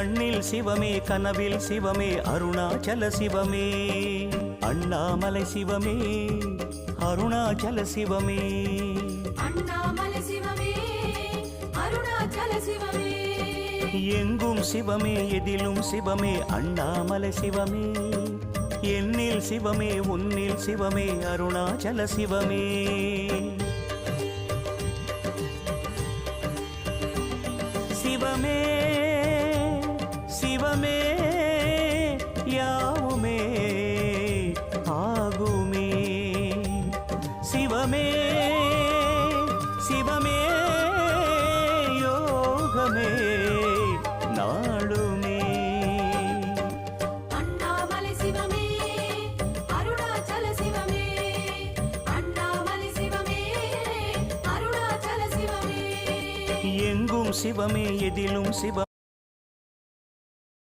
கண்ணில் சிவமே கனவில் சிவமே அருணாச்சல சிவமே அண்ணாமலை சிவமே அருணாச்சல சிவமே அண்ணாமலை சிவமே அருணாச்சல சிவமே எங்கும் சிவமே எதிலும் சிவமே அண்ணாமலை சிவமே என்னில் சிவமே உன்னில் சிவமே அருணாச்சல சிவமே சிவமே சிவமே யாவுமே ஆகுமே சிவமே சிவமே யோகமே நாளுமே அண்ணாமலை சிவமே அருணாச்சல சிவமே அண்ணாமலை சிவமே அருணாச்சல சிவமே எங்கும் சிவமே எதிலும் சிவ